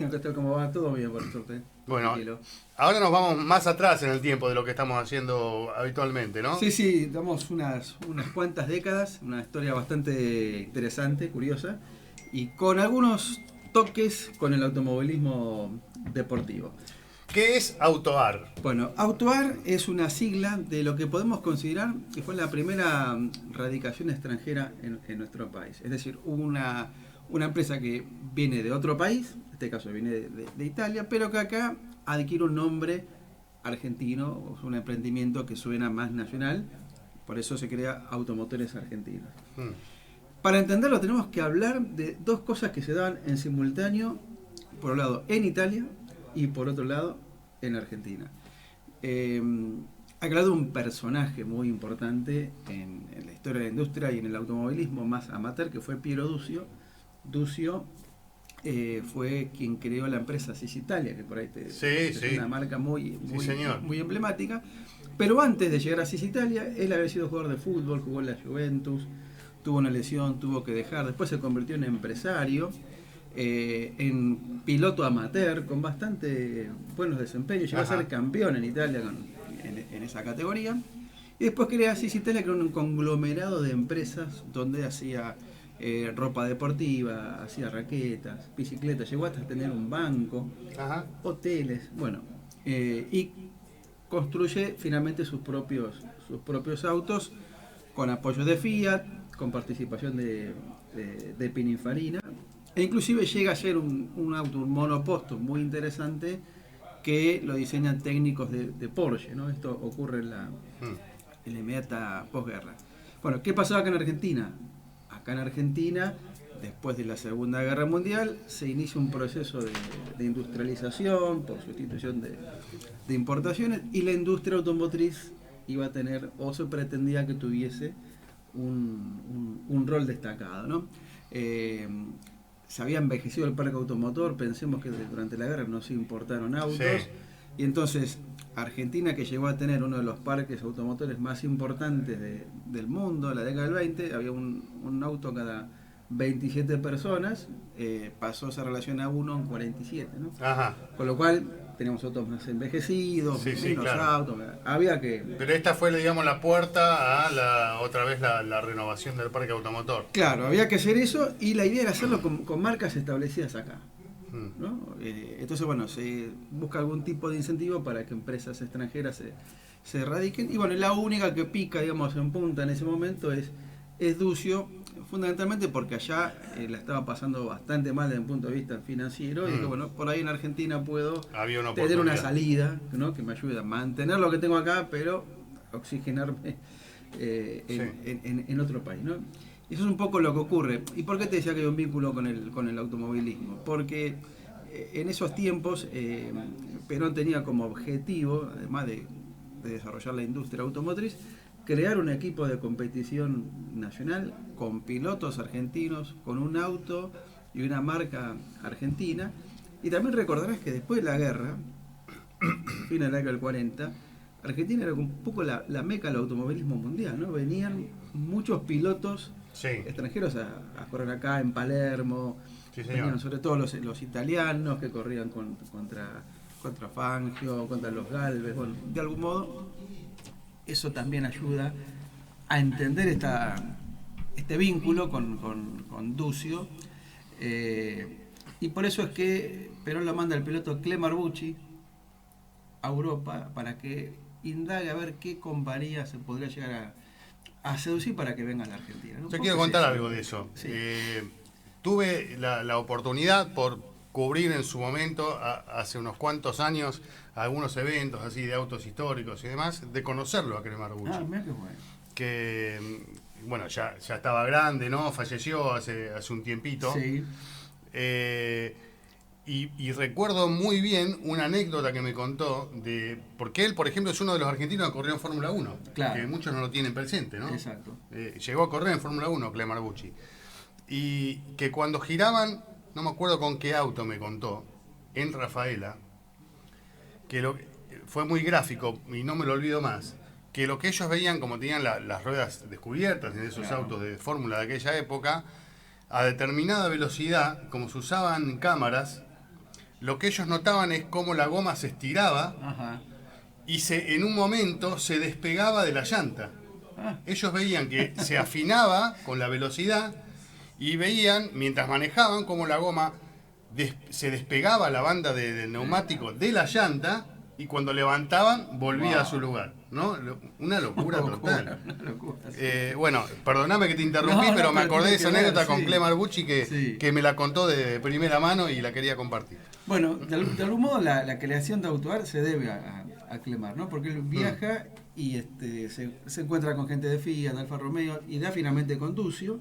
¿qué tal? ¿Cómo va? Todo bien, por suerte. Bueno, Tranquilo. ahora nos vamos más atrás en el tiempo de lo que estamos haciendo habitualmente, ¿no? Sí, sí, damos unas cuantas décadas, una historia bastante interesante, curiosa, y con algunos toques con el automovilismo deportivo. ¿Qué es Autoar? Bueno, Autoar es una sigla de lo que podemos considerar que fue la primera radicación extranjera en nuestro país. Es decir, una empresa que viene de otro país, en este caso viene de Italia, pero que acá adquiere un nombre argentino, es un emprendimiento que suena más nacional, por eso se crea Automotores Argentinos. Hmm. Para entenderlo tenemos que hablar de dos cosas que se daban en simultáneo, por un lado en Italia y por otro lado en Argentina. Ha creado un personaje muy importante en la historia de la industria y en el automovilismo más amateur, que fue Piero Duccio. Duccio fue quien creó la empresa Sisitalia, que por ahí es una marca muy emblemática. Pero antes de llegar a Sisitalia, él había sido jugador de fútbol, jugó en la Juventus, tuvo una lesión, tuvo que dejar, después se convirtió en empresario, en piloto amateur, con bastante buenos desempeños, llegó a ser campeón en Italia en esa categoría, y después crea Sisitalia, que era un conglomerado de empresas donde hacía ropa deportiva, hacía raquetas, bicicletas, llegó hasta tener un banco, hoteles, bueno, y construye finalmente sus propios autos con apoyo de Fiat, con participación de Pininfarina, e inclusive llega a ser un auto, un monoposto muy interesante que lo diseñan técnicos de Porsche, ¿no? Esto ocurre en la inmediata posguerra. Bueno, ¿qué pasaba acá en Argentina? Acá en Argentina, después de la Segunda Guerra Mundial, se inicia un proceso de industrialización por sustitución de importaciones, y la industria automotriz iba a tener, o se pretendía que tuviese, un rol destacado, ¿no? Se había envejecido el parque automotor, pensemos que durante la guerra no se importaron autos, y entonces Argentina, que llegó a tener uno de los parques automotores más importantes del mundo en la década del 20, había un auto cada 27 personas, pasó esa relación a 1 en 47, ¿no? Con lo cual teníamos autos más envejecidos, menos autos, había que... Pero esta fue, digamos, la puerta a otra vez la renovación del parque automotor. Claro, había que hacer eso, y la idea era hacerlo con marcas establecidas acá, ¿no? Entonces, bueno, se busca algún tipo de incentivo para que empresas extranjeras se radiquen, y bueno, la única que pica, digamos, en punta en ese momento es Duccio, fundamentalmente porque allá la estaba pasando bastante mal desde el punto de vista financiero, y dije, bueno, por ahí en Argentina puedo tener una salida, ¿no? Que me ayude a mantener lo que tengo acá, pero oxigenarme en otro país, ¿no? Y eso es un poco lo que ocurre. ¿Y por qué te decía que hay un vínculo con el automovilismo? Porque en esos tiempos Perón tenía como objetivo, además de desarrollar la industria automotriz, crear un equipo de competición nacional con pilotos argentinos, con un auto y una marca argentina. Y también recordarás que después de la guerra, fin de la década del 40, Argentina era un poco la meca del automovilismo mundial, ¿no? Venían muchos pilotos extranjeros a correr acá en Palermo, venían sobre todo los italianos que corrían contra Fangio, contra los Galvez, bueno, de algún modo eso también ayuda a entender este vínculo con Duccio, y por eso es que Perón lo manda al piloto Clem Arbucci a Europa para que indague a ver qué compañía se podría llegar a seducir para que vengan a la Argentina, ¿no? Yo quiero contar algo de eso. Sí. Tuve la oportunidad, por cubrir en su momento, hace unos cuantos años, algunos eventos así de autos históricos y demás, de conocerlo a Clem Arbucci. Mira qué bueno. Que, bueno, ya estaba grande, ¿no? Falleció hace un tiempito. Sí. Y recuerdo muy bien una anécdota que me contó, porque él, por ejemplo, es uno de los argentinos que corrió en Fórmula 1, claro, que muchos no lo tienen presente, ¿no? Exacto. Llegó a correr en Fórmula 1 Clem Arbucci. Y que cuando giraban, no me acuerdo con qué auto me contó, en Rafaela, que fue muy gráfico y no me lo olvido más, que lo que ellos veían, como tenían las ruedas descubiertas en esos autos de fórmula de aquella época, a determinada velocidad, como se usaban cámaras, lo que ellos notaban es cómo la goma se estiraba Ajá. y en un momento se despegaba de la llanta. Ah, Ellos veían que se afinaba con la velocidad y veían, mientras manejaban, cómo la goma se despegaba la banda del neumático de la llanta y cuando levantaban volvía wow. a su lugar, ¿no? Una locura total. Una locura, sí. Bueno, perdóname que te interrumpí, No, pero me acordé de esa tiene que ver, anécdota con sí. Clem Arbucci Sí. que me la contó de primera mano y la quería compartir. Bueno, de algún modo la creación de Autoar se debe a Clemar, ¿no? Porque él viaja y se encuentra con gente de Fiat, de Alfa Romeo y da finalmente con Duccio.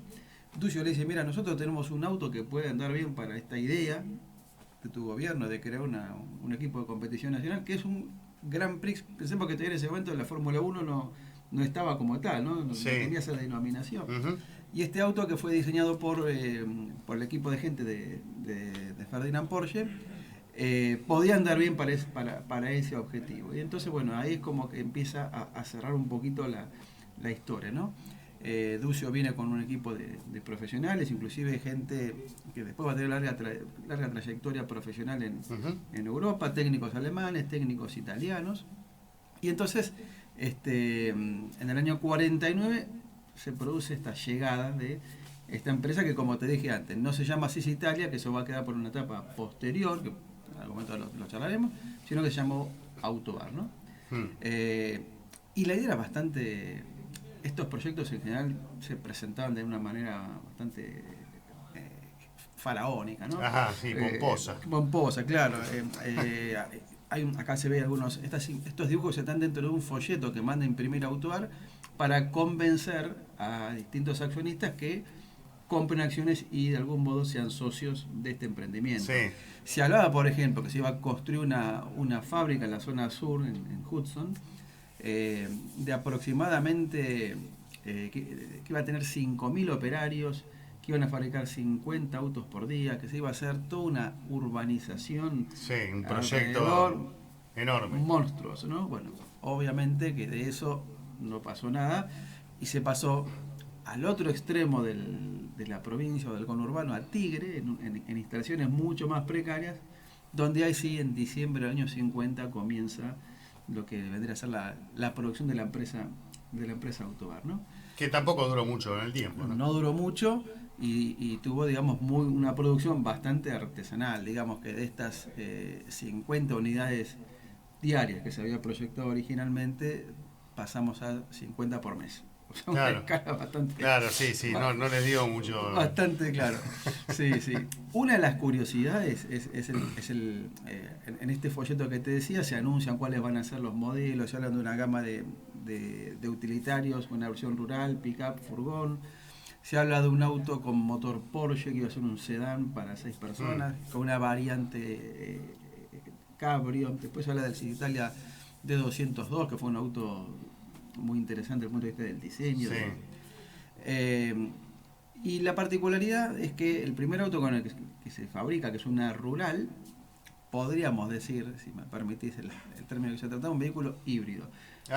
Duccio le dice, mira, nosotros tenemos un auto que puede andar bien para esta idea de tu gobierno de crear un equipo de competición nacional, que es un Grand Prix. Pensemos que en ese momento la Fórmula 1 no estaba como tal, no Sí. tenía esa denominación. Ujú. Y este auto que fue diseñado por el equipo de gente de Ferdinand Porsche, podía andar bien para ese objetivo. Y entonces, bueno, ahí es como que empieza a cerrar un poquito la historia, ¿no? Duccio viene con un equipo de profesionales, inclusive gente que después va a tener larga trayectoria profesional en Europa, técnicos alemanes, técnicos italianos. Y entonces, en el año 49 se produce esta llegada de esta empresa que, como te dije antes, no se llama Sys Italia, que eso va a quedar por una etapa posterior, que en algún momento lo charlaremos, sino que se llamó Autobar, ¿no? Y la idea era bastante... Estos proyectos en general se presentaban de una manera bastante faraónica, ¿no? Ajá, sí, pomposa. Pomposa, claro. Acá se ve estos dibujos que están dentro de un folleto que manda a imprimir Autoar para convencer a distintos accionistas que compren acciones y de algún modo sean socios de este emprendimiento. Sí. Se hablaba, por ejemplo, que se iba a construir una fábrica en la zona sur, en Hudson, de aproximadamente que iba a tener 5.000 operarios, que iban a fabricar 50 autos por día, que se iba a hacer toda una urbanización. Sí, un proyecto enorme. Monstruoso, ¿no? Bueno, obviamente que de eso no pasó nada y se pasó al otro extremo de la provincia o del conurbano, a Tigre, en instalaciones mucho más precarias, donde ahí sí, en diciembre del año 50 comienza lo que vendría a ser la producción de la empresa Autobar, ¿no? Que tampoco duró mucho en el tiempo, ¿no? No duró mucho y tuvo, digamos, una producción bastante artesanal, digamos que de estas 50 unidades diarias que se había proyectado originalmente, pasamos a 50 por mes. O sea, claro. Una escala bastante... Claro, sí, no les dio mucho... Bastante claro, sí. Una de las curiosidades en este folleto que te decía, se anuncian cuáles van a ser los modelos, se hablan de una gama de utilitarios, una versión rural, pick-up, furgón. Se habla de un auto con motor Porsche, que iba a ser un sedán para 6 personas, con una variante cabrio. Después se habla del Sys Italia D202, que fue un auto muy interesante desde el punto de vista del diseño. Sí. Y la particularidad es que el primer auto con el que se fabrica, que es una rural, podríamos decir, si me permitís el término que se trataba, un vehículo híbrido.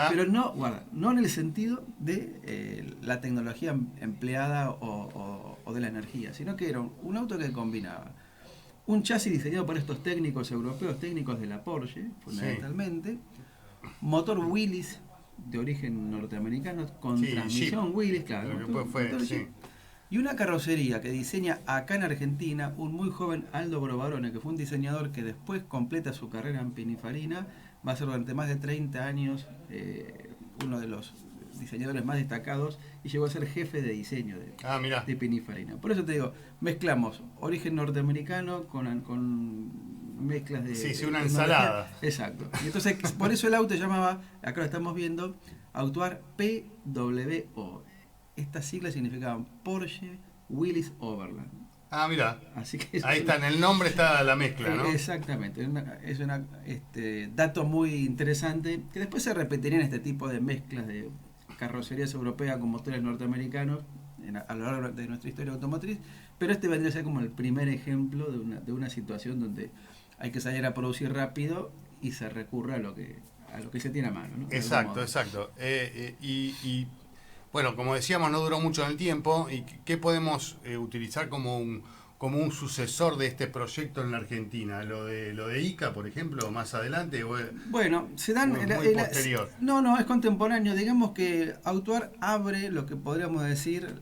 Pero no en el sentido de la tecnología empleada o de la energía, sino que era un auto que combinaba un chasis diseñado por estos técnicos europeos, técnicos de la Porsche, fundamentalmente, motor Willys de origen norteamericano, con transmisión Jeep. Willys, claro. Y una carrocería que diseña acá en Argentina un muy joven Aldo Brovarone, que fue un diseñador que después completa su carrera en Pininfarina, va a ser durante más de 30 años uno de los diseñadores más destacados y llegó a ser jefe de diseño de Pininfarina. Por eso te digo, mezclamos origen norteamericano con mezclas de... Sí, una ensalada. Exacto. Y entonces, por eso el auto se llamaba, acá lo estamos viendo, Autoar PWO. Estas siglas significaban Porsche Willys Overland. Mira. Así que ahí está, en el nombre está la mezcla, ¿no? Exactamente. Es un dato muy interesante que después se repetiría en este tipo de mezclas de carrocerías europeas con motores norteamericanos a lo largo de nuestra historia automotriz, pero este vendría a ser como el primer ejemplo de una situación donde hay que salir a producir rápido y se recurre a lo que se tiene a mano, ¿no? Exacto. Bueno, como decíamos, no duró mucho en el tiempo. ¿Y qué podemos utilizar como como un sucesor de este proyecto en la Argentina? Lo de ICA, por ejemplo, más adelante. Bueno, se dan... Muy posterior. No, es contemporáneo. Digamos que Autuar abre lo que podríamos decir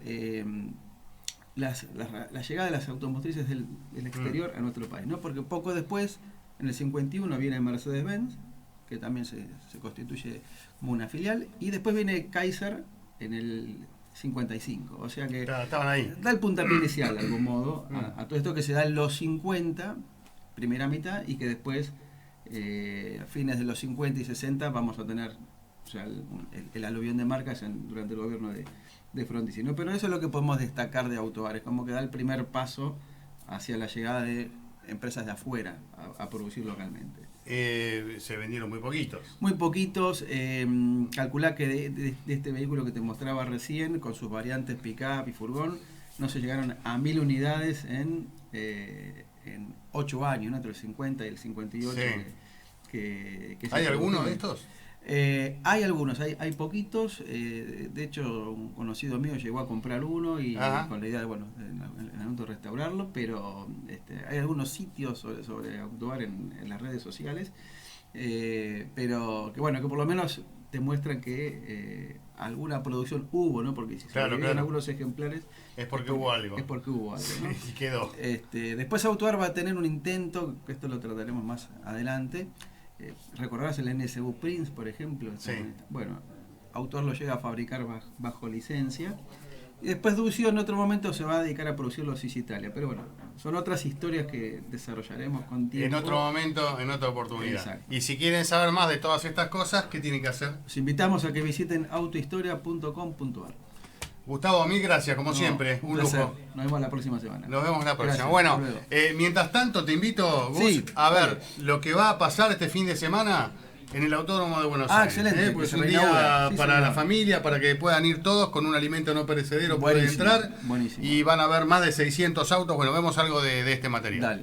la llegada de las automotrices del exterior a nuestro país, ¿no? Porque poco después, en el 51, viene Mercedes-Benz, que también se constituye como una filial, y después viene Kaiser en el 55, o sea que claro, estaban ahí. Da el puntapié inicial de algún modo a todo esto que se da en los 50, primera mitad, y que después a fines de los 50 y 60 vamos a tener, o sea, el aluvión de marcas durante el gobierno de Frondizi, ¿no? Pero eso es lo que podemos destacar de Autuar, es como que da el primer paso hacia la llegada de empresas de afuera a producir localmente. Se vendieron muy poquitos. Muy poquitos. Calculá que de este vehículo que te mostraba recién, con sus variantes pick-up y furgón, no se llegaron a 1000 unidades en 8 años, ¿no? Entre el 50 y el 58. Sí. Que ¿Hay alguno de estos? Hay algunos, hay poquitos. De hecho, un conocido mío llegó a comprar uno y con la idea de, bueno, en auto restaurarlo, pero hay algunos sitios sobre Autuar en las redes sociales, pero que bueno, que por lo menos te muestran que alguna producción hubo, ¿no? Porque si se vendieron algunos ejemplares es porque hubo algo. Es porque hubo algo, ¿no? Y quedó. Después Autuar va a tener un intento, que esto lo trataremos más adelante. ¿Recordarás el NSU Prince, por ejemplo? Sí. Bueno, Autuar lo llega a fabricar bajo licencia. Y después Duccio en otro momento se va a dedicar a producir los Easy Italia. Pero bueno, son otras historias que desarrollaremos con tiempo. En otro momento, en otra oportunidad. Exacto. Y si quieren saber más de todas estas cosas, ¿qué tienen que hacer? Los invitamos a que visiten autohistoria.com.ar. Gustavo, mil gracias, como siempre. Un lujo. Nos vemos la próxima semana. Nos vemos la próxima. Gracias, bueno, mientras tanto te invito, Gus, a ver lo que va a pasar este fin de semana en el Autódromo de Buenos Aires. Excelente. Pues es un día para la familia, para que puedan ir todos con un alimento no perecedero, pueden entrar. Buenísimo. Y van a ver más de 600 autos. Bueno, vemos algo de este material. Dale.